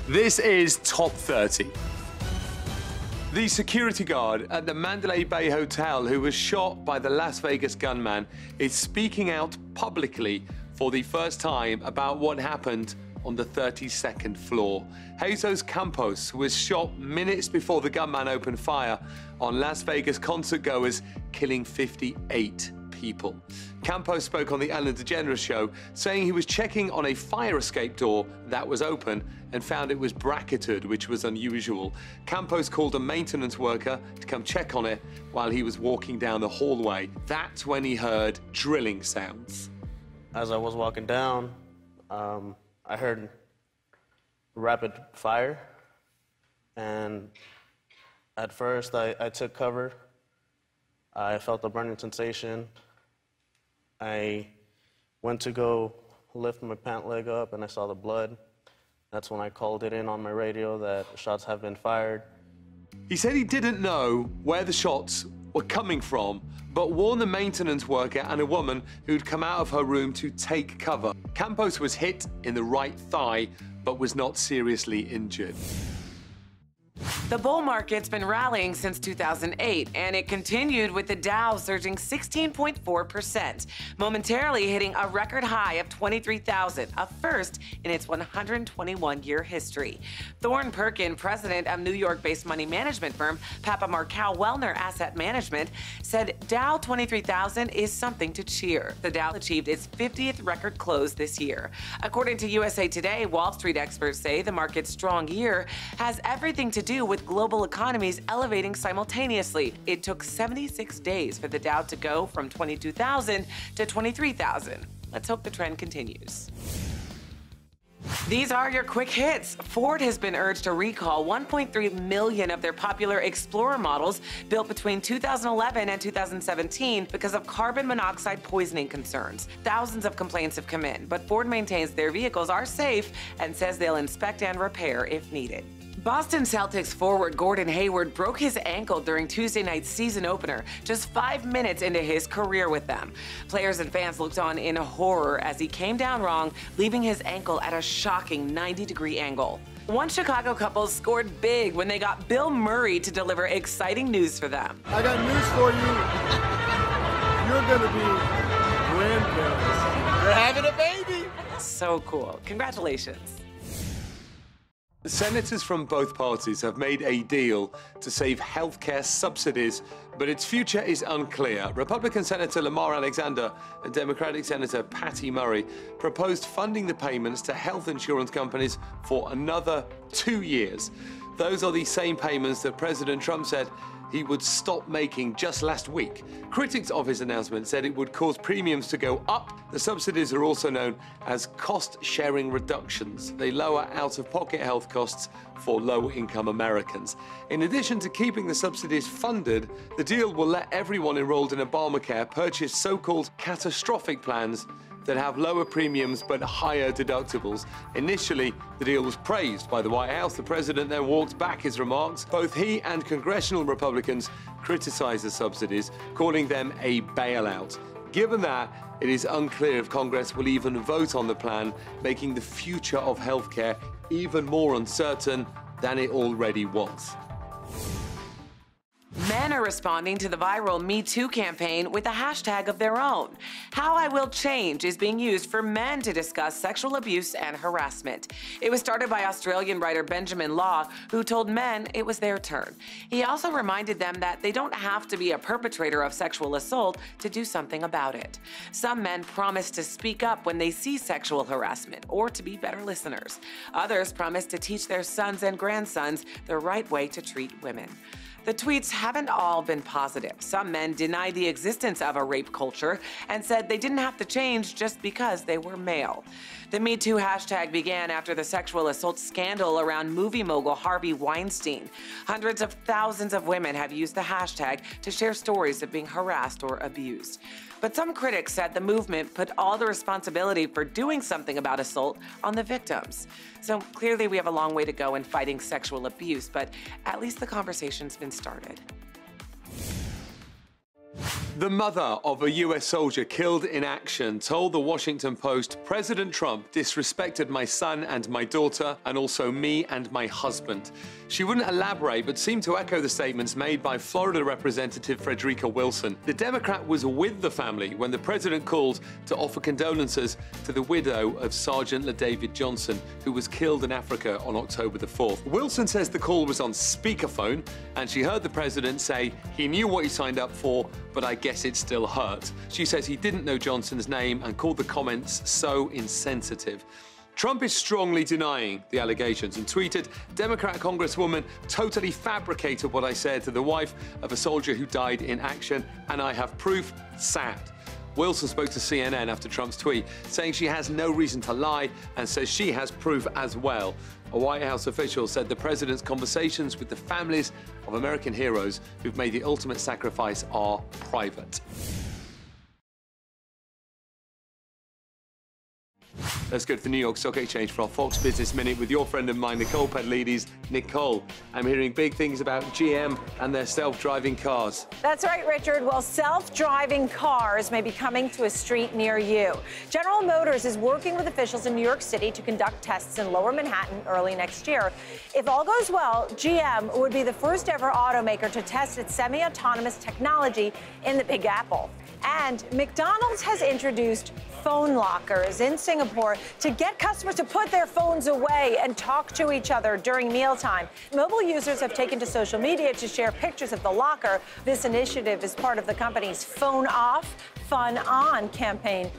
This is Top 30. The security guard at the Mandalay Bay Hotel who was shot by the Las Vegas gunman is speaking out publicly for the first time about what happened on the 32nd floor. Jesus Campos was shot minutes before the gunman opened fire on Las Vegas concertgoers, killing 58 people. Campos spoke on the Ellen DeGeneres show, saying he was checking on a fire escape door that was open and found it was bracketed, which was unusual. Campos called a maintenance worker to come check on it while he was walking down the hallway. That's when he heard drilling sounds. As I was walking down, I heard rapid fire, and at first I took cover. I felt a burning sensation. I went to go lift my pant leg up, and I saw the blood. That's when I called it in on my radio that shots have been fired. He said he didn't know where the shots were coming from, but warned the maintenance worker and a woman who'd come out of her room to take cover. Campos was hit in the right thigh, but was not seriously injured. The bull market's been rallying since 2008, and it continued with the Dow surging 16.4%, momentarily hitting a record high of 23,000, a first in its 121-year history. Thorne Perkin, president of New York-based money management firm Papa Marcow Wellner Asset Management, said Dow 23,000 is something to cheer. The Dow achieved its 50th record close this year. According to USA Today, Wall Street experts say the market's strong year has everything to do with global economies elevating simultaneously. It took 76 days for the Dow to go from 22,000 to 23,000. Let's hope the trend continues. These are your quick hits. Ford has been urged to recall 1.3 million of their popular Explorer models built between 2011 and 2017 because of carbon monoxide poisoning concerns. Thousands of complaints have come in, but Ford maintains their vehicles are safe and says they'll inspect and repair if needed. Boston Celtics forward Gordon Hayward broke his ankle during Tuesday night's season opener, just 5 minutes into his career with them. Players and fans looked on in horror as he came down wrong, leaving his ankle at a shocking 90-degree angle. One Chicago couple scored big when they got Bill Murray to deliver exciting news for them. I got news for you. You're gonna be grandparents. You're having a baby. So cool. Congratulations. Senators from both parties have made a deal to save healthcare subsidies, but its future is unclear. Republican Senator Lamar Alexander and Democratic Senator Patty Murray proposed funding the payments to health insurance companies for another 2 years. Those are the same payments that President Trump said he would stop making just last week. Critics of his announcement said it would cause premiums to go up. The subsidies are also known as cost-sharing reductions. They lower out-of-pocket health costs for low-income Americans. In addition to keeping the subsidies funded, the deal will let everyone enrolled in Obamacare purchase so-called catastrophic plans that have lower premiums but higher deductibles. Initially, the deal was praised by the White House. The president then walked back his remarks. Both he and congressional Republicans criticized the subsidies, calling them a bailout. Given that, it is unclear if Congress will even vote on the plan, making the future of healthcare even more uncertain than it already was. Men are responding to the viral Me Too campaign with a hashtag of their own. How I Will Change is being used for men to discuss sexual abuse and harassment. It was started by Australian writer Benjamin Law, who told men it was their turn. He also reminded them that they don't have to be a perpetrator of sexual assault to do something about it. Some men promise to speak up when they see sexual harassment or to be better listeners. Others promise to teach their sons and grandsons the right way to treat women. The tweets haven't all been positive. Some men denied the existence of a rape culture and said they didn't have to change just because they were male. The Me Too hashtag began after the sexual assault scandal around movie mogul Harvey Weinstein. Hundreds of thousands of women have used the hashtag to share stories of being harassed or abused. But some critics said the movement put all the responsibility for doing something about assault on the victims. So clearly we have a long way to go in fighting sexual abuse, but at least the conversation's been started. The mother of a US soldier killed in action told the Washington Post, "President Trump disrespected my son and my daughter, and also me and my husband." She wouldn't elaborate, but seemed to echo the statements made by Florida Representative Frederica Wilson. The Democrat was with the family when the president called to offer condolences to the widow of Sergeant LaDavid Johnson, who was killed in Africa on October the 4th. Wilson says the call was on speakerphone, and she heard the president say he knew what he signed up for, but I guess it still hurt. She says he didn't know Johnson's name and called the comments so insensitive. Trump is strongly denying the allegations and tweeted, "Democrat Congresswoman totally fabricated what I said to the wife of a soldier who died in action, and I have proof. Sad." Wilson spoke to CNN after Trump's tweet, saying she has no reason to lie and says she has proof as well. A White House official said the president's conversations with the families of American heroes who've made the ultimate sacrifice are private. Let's go to the New York Stock Exchange for our Fox Business Minute with your friend of mine, Nicole Pedalides. Nicole, I'm hearing big things about GM and their self-driving cars. That's right, Richard. Well, self-driving cars may be coming to a street near you. General Motors is working with officials in New York City to conduct tests in Lower Manhattan early next year. If all goes well, GM would be the first ever automaker to test its semi-autonomous technology in the Big Apple. And McDonald's has introduced phone lockers in Singapore to get customers to put their phones away and talk to each other during mealtime. Mobile users have taken to social media to share pictures of the locker. This initiative is part of the company's Phone Off, Fun On campaign.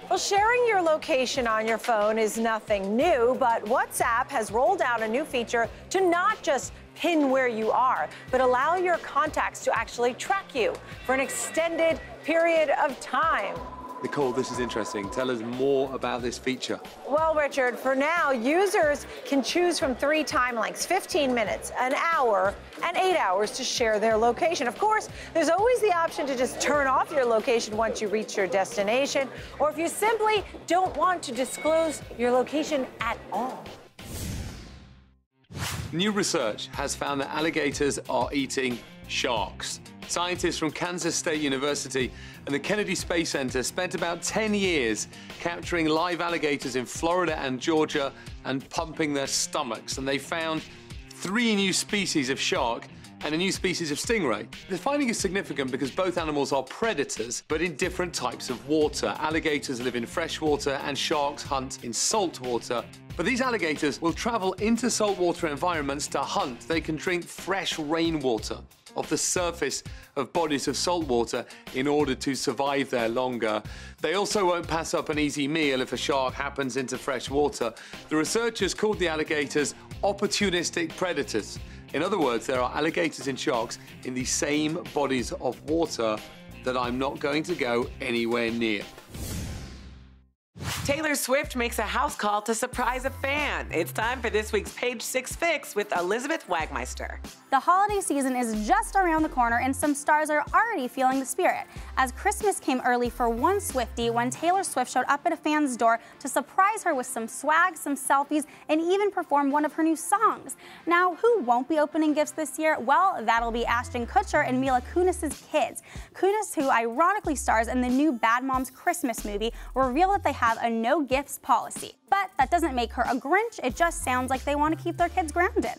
Well, sharing your location on your phone is nothing new, but WhatsApp has rolled out a new feature to not just pin where you are, but allow your contacts to actually track you for an extended period of time. Nicole, this is interesting. Tell us more about this feature. Well, Richard, for now, users can choose from 3 time lengths, 15 minutes, an hour, and 8 hours to share their location. Of course, there's always the option to just turn off your location once you reach your destination, or if you simply don't want to disclose your location at all. New research has found that alligators are eating sharks. Scientists from Kansas State University and the Kennedy Space Center spent about 10 years capturing live alligators in Florida and Georgia and pumping their stomachs. And they found 3 new species of shark and a new species of stingray. The finding is significant because both animals are predators, but in different types of water. Alligators live in freshwater and sharks hunt in saltwater. But these alligators will travel into saltwater environments to hunt. They can drink fresh rainwater off the surface of bodies of salt water in order to survive there longer. They also won't pass up an easy meal if a shark happens into fresh water. The researchers called the alligators opportunistic predators. In other words, there are alligators and sharks in the same bodies of water that I'm not going to go anywhere near. Taylor Swift makes a house call to surprise a fan. It's time for this week's Page 6 Fix with Elizabeth Wagmeister. The holiday season is just around the corner and some stars are already feeling the spirit, as Christmas came early for one Swiftie when Taylor Swift showed up at a fan's door to surprise her with some swag, some selfies, and even perform one of her new songs. Now, who won't be opening gifts this year? Well, that'll be Ashton Kutcher and Mila Kunis's kids. Kunis, who ironically stars in the new Bad Moms Christmas movie, revealed that they have a no gifts policy. But that doesn't make her a Grinch, it just sounds like they want to keep their kids grounded.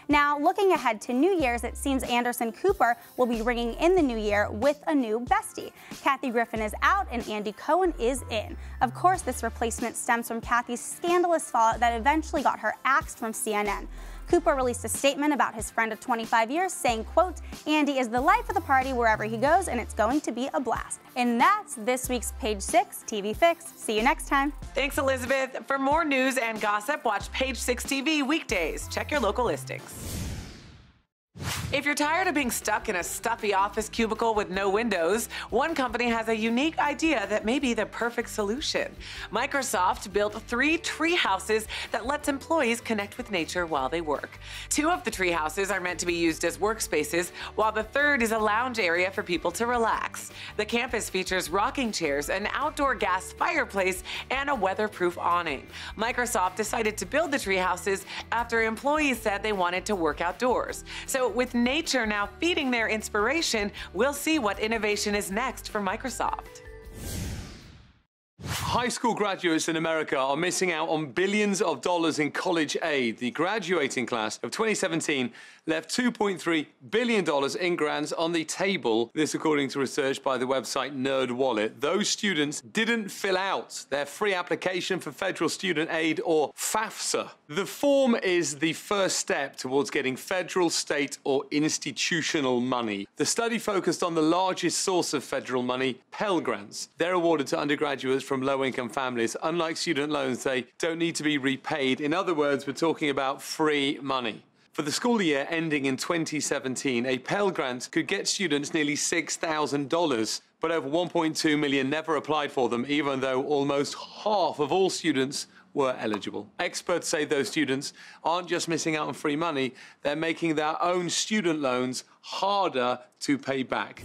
Now, looking ahead to New Year's, it seems Anderson Cooper will be ringing in the new year with a new bestie. Kathy Griffin is out and Andy Cohen is in. Of course, this replacement stems from Kathy's scandalous fallout that eventually got her axed from CNN. Cooper released a statement about his friend of 25 years saying, quote, "Andy is the life of the party wherever he goes and it's going to be a blast." And that's this week's Page 6 TV Fix. See you next time. Thanks, Elizabeth. For more news and gossip, watch Page 6 TV weekdays. Check your local listings. If you're tired of being stuck in a stuffy office cubicle with no windows, one company has a unique idea that may be the perfect solution. Microsoft built 3 tree houses that lets employees connect with nature while they work. 2 of the tree houses are meant to be used as workspaces, while the 3rd is a lounge area for people to relax. The campus features rocking chairs, an outdoor gas fireplace, and a weatherproof awning. Microsoft decided to build the tree houses after employees said they wanted to work outdoors. So with nature now feeding their inspiration, we'll see what innovation is next for Microsoft. High school graduates in America are missing out on billions of dollars in college aid. The graduating class of 2017 left $2.3 billion in grants on the table. This according to research by the website NerdWallet. Those students didn't fill out their free application for federal student aid, or FAFSA. The form is the first step towards getting federal, state, or institutional money. The study focused on the largest source of federal money, Pell Grants. They're awarded to undergraduates from low-income families. Unlike student loans, they don't need to be repaid. In other words, we're talking about free money. For the school year ending in 2017, a Pell Grant could get students nearly $6,000, but over 1.2 million never applied for them, even though almost half of all students were eligible. Experts say those students aren't just missing out on free money, they're making their own student loans harder to pay back.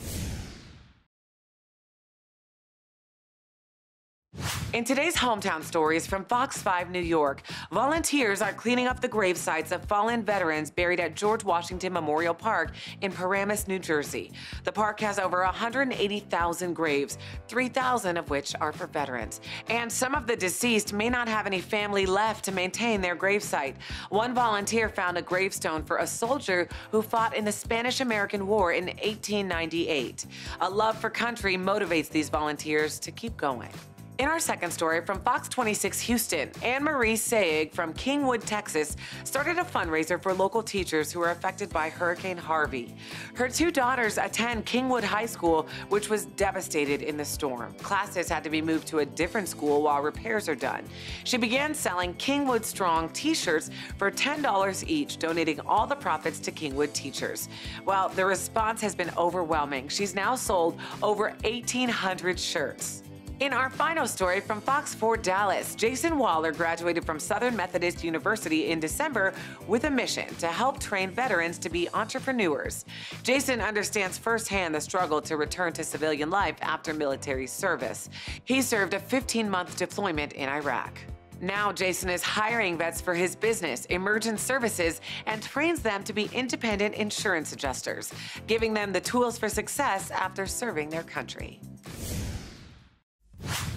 In today's Hometown Stories from Fox 5 New York, volunteers are cleaning up the grave sites of fallen veterans buried at George Washington Memorial Park in Paramus, New Jersey. The park has over 180,000 graves, 3,000 of which are for veterans. And some of the deceased may not have any family left to maintain their gravesite. One volunteer found a gravestone for a soldier who fought in the Spanish-American War in 1898. A love for country motivates these volunteers to keep going. In our second story from Fox 26 Houston, Anne-Marie Saig from Kingwood, Texas, started a fundraiser for local teachers who were affected by Hurricane Harvey. Her two daughters attend Kingwood High School, which was devastated in the storm. Classes had to be moved to a different school while repairs are done. She began selling Kingwood Strong t-shirts for $10 each, donating all the profits to Kingwood teachers. Well, the response has been overwhelming. She's now sold over 1,800 shirts. In our final story from Fox 4 Dallas, Jason Waller graduated from Southern Methodist University in December with a mission to help train veterans to be entrepreneurs. Jason understands firsthand the struggle to return to civilian life after military service. He served a 15-month deployment in Iraq. Now Jason is hiring vets for his business, Emergent Services, and trains them to be independent insurance adjusters, giving them the tools for success after serving their country.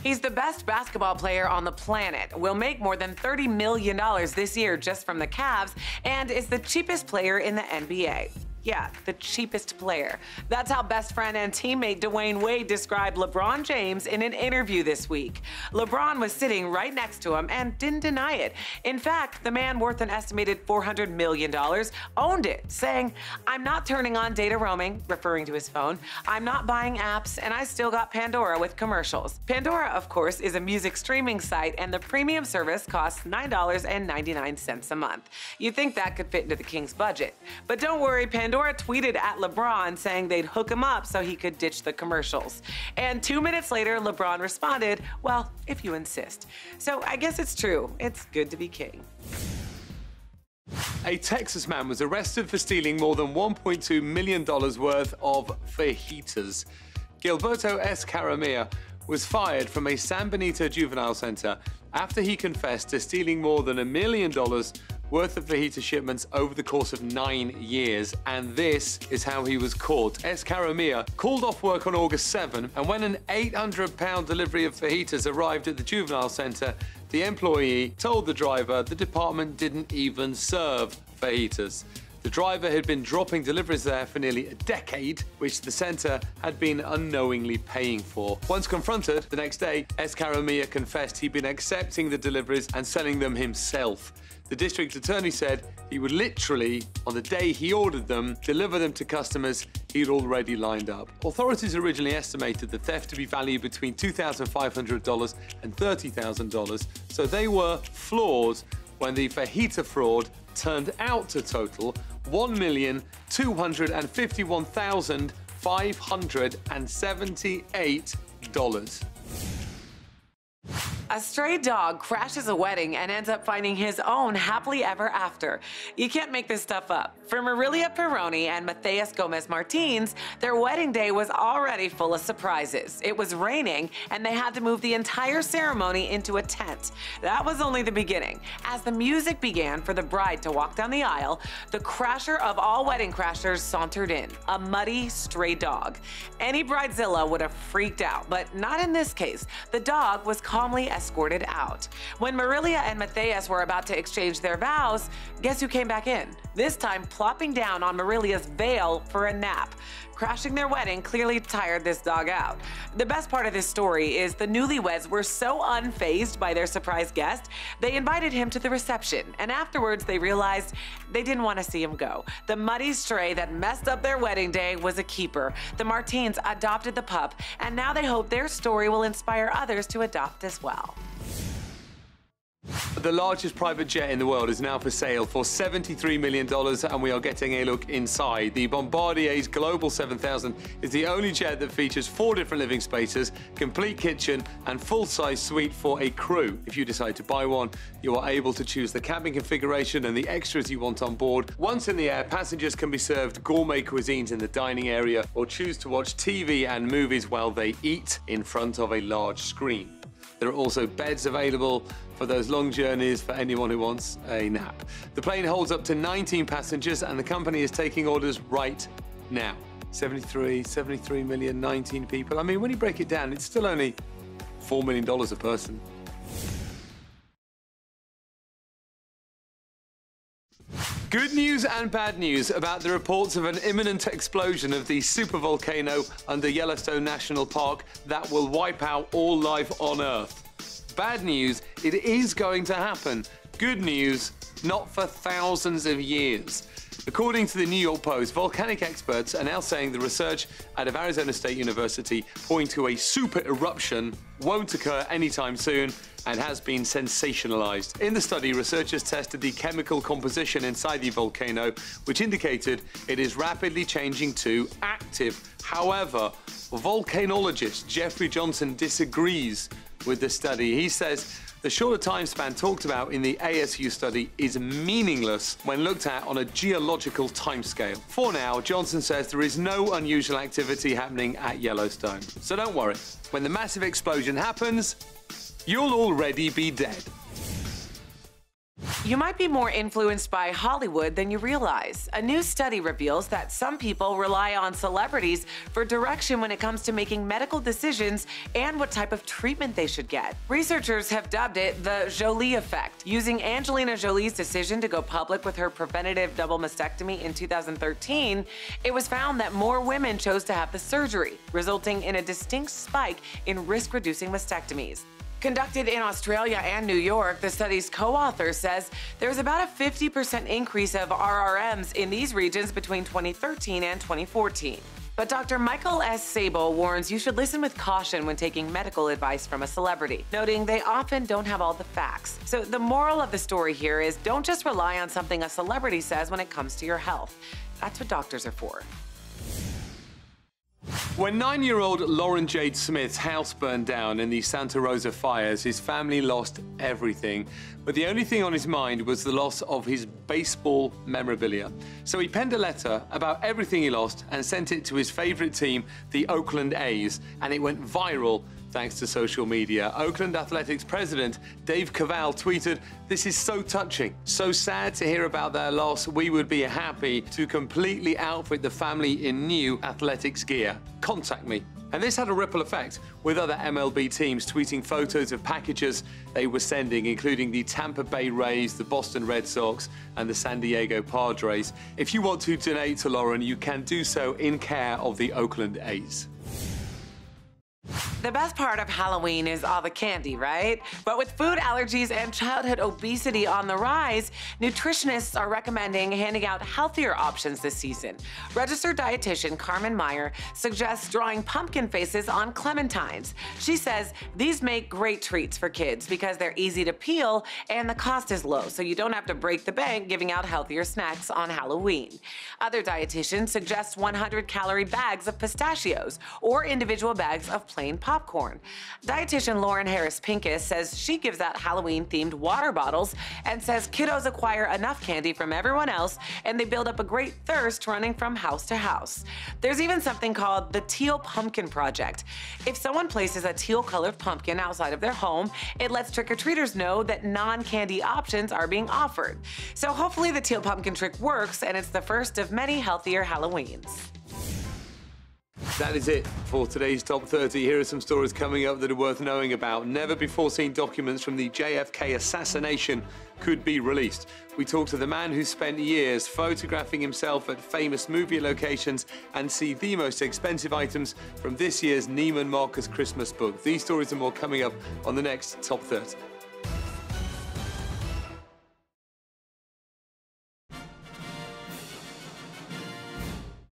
He's the best basketball player on the planet, will make more than $30 million this year just from the Cavs, and is the cheapest player in the NBA. Yeah, the cheapest player. That's how best friend and teammate Dwayne Wade described LeBron James in an interview this week. LeBron was sitting right next to him and didn't deny it. In fact, the man worth an estimated $400 million owned it, saying, "I'm not turning on data roaming," referring to his phone. "I'm not buying apps, and I still got Pandora with commercials." Pandora, of course, is a music streaming site, and the premium service costs $9.99 a month. You'd think that could fit into the King's budget. But don't worry, Pandora tweeted at LeBron saying they'd hook him up so he could ditch the commercials. And 2 minutes later, LeBron responded, "Well, if you insist." So I guess it's true. It's good to be king. A Texas man was arrested for stealing more than $1.2 million worth of fajitas. Gilberto Escaramilla was fired from a San Benito juvenile center after he confessed to stealing more than $1 million worth of fajita shipments over the course of 9 years, and this is how he was caught. Escaramilla called off work on August 7, and when an 800-pound delivery of fajitas arrived at the juvenile center, the employee told the driver the department didn't even serve fajitas. The driver had been dropping deliveries there for nearly a decade, which the center had been unknowingly paying for. Once confronted the next day, Escaramilla confessed he'd been accepting the deliveries and selling them himself. The district attorney said he would literally, on the day he ordered them, deliver them to customers he'd already lined up. Authorities originally estimated the theft to be valued between $2,500 and $30,000, so they were floored when the fajita fraud turned out to total $1,251,578. A stray dog crashes a wedding and ends up finding his own happily ever after. You can't make this stuff up. For Marilia Peroni and Matthias Gomez Martins, their wedding day was already full of surprises. It was raining and they had to move the entire ceremony into a tent. That was only the beginning. As the music began for the bride to walk down the aisle, the crasher of all wedding crashers sauntered in, a muddy stray dog. Any bridezilla would have freaked out, but not in this case. The dog was calmly escorted out. When Marilia and Matthias were about to exchange their vows, guess who came back in? This time plopping down on Marilia's veil for a nap. Crashing their wedding clearly tired this dog out. The best part of this story is the newlyweds were so unfazed by their surprise guest, they invited him to the reception, and afterwards they realized they didn't want to see him go. The muddy stray that messed up their wedding day was a keeper. The Martins adopted the pup, and now they hope their story will inspire others to adopt as well. The largest private jet in the world is now for sale for $73 million, and we are getting a look inside. The Bombardier Global 7000 is the only jet that features 4 different living spaces, complete kitchen, and full-size suite for a crew. If you decide to buy one, you are able to choose the cabin configuration and the extras you want on board. Once in the air, passengers can be served gourmet cuisines in the dining area or choose to watch TV and movies while they eat in front of a large screen. There are also beds available for those long journeys for anyone who wants a nap. The plane holds up to 19 passengers and the company is taking orders right now. 73 million, 19 people. I mean, when you break it down, it's still only $4 million a person. Good news and bad news about the reports of an imminent explosion of the supervolcano under Yellowstone National Park that will wipe out all life on Earth. Bad news, it is going to happen. Good news, not for thousands of years. According to the New York Post, volcanic experts are now saying the research out of Arizona State University point to a super eruption won't occur anytime soon and has been sensationalized. In the study, researchers tested the chemical composition inside the volcano, which indicated it is rapidly changing to active. However, volcanologist Jeffrey Johnson disagrees with the study. He says the shorter time span talked about in the ASU study is meaningless when looked at on a geological timescale. For now, Johnson says there is no unusual activity happening at Yellowstone. So don't worry. When the massive explosion happens, you'll already be dead. You might be more influenced by Hollywood than you realize. A new study reveals that some people rely on celebrities for direction when it comes to making medical decisions and what type of treatment they should get. Researchers have dubbed it the Jolie Effect. Using Angelina Jolie's decision to go public with her preventative double mastectomy in 2013, it was found that more women chose to have the surgery, resulting in a distinct spike in risk-reducing mastectomies. Conducted in Australia and New York, the study's co-author says there's about a 50% increase of RRMs in these regions between 2013 and 2014. But Dr. Michael S. Sable warns you should listen with caution when taking medical advice from a celebrity, noting they often don't have all the facts. So the moral of the story here is don't just rely on something a celebrity says when it comes to your health. That's what doctors are for. When 9-year-old Lauren Jade Smith's house burned down in the Santa Rosa fires, his family lost everything. But the only thing on his mind was the loss of his baseball memorabilia. So he penned a letter about everything he lost and sent it to his favorite team, the Oakland A's, and it went viral thanks to social media. Oakland Athletics president Dave Cavall tweeted, "This is so touching, so sad to hear about their loss. We would be happy to completely outfit the family in new athletics gear. Contact me." And this had a ripple effect, with other MLB teams tweeting photos of packages they were sending, including the Tampa Bay Rays, the Boston Red Sox, and the San Diego Padres. If you want to donate to Lauren, you can do so in care of the Oakland A's. The best part of Halloween is all the candy, right? But with food allergies and childhood obesity on the rise, nutritionists are recommending handing out healthier options this season. Registered dietitian Carmen Meyer suggests drawing pumpkin faces on clementines. She says these make great treats for kids because they're easy to peel and the cost is low, so you don't have to break the bank giving out healthier snacks on Halloween. Other dietitians suggest 100-calorie bags of pistachios or individual bags of plain popcorn. Dietitian Lauren Harris-Pincus says she gives out Halloween-themed water bottles and says kiddos acquire enough candy from everyone else and they build up a great thirst running from house to house. There's even something called the Teal Pumpkin Project. If someone places a teal-colored pumpkin outside of their home, it lets trick-or-treaters know that non-candy options are being offered. So hopefully the teal pumpkin trick works and it's the first of many healthier Halloweens. That is it for today's Top 30. Here are some stories coming up that are worth knowing about. Never-before-seen documents from the JFK assassination could be released. We talk to the man who spent years photographing himself at famous movie locations and see the most expensive items from this year's Neiman Marcus Christmas book. These stories and more coming up on the next Top 30.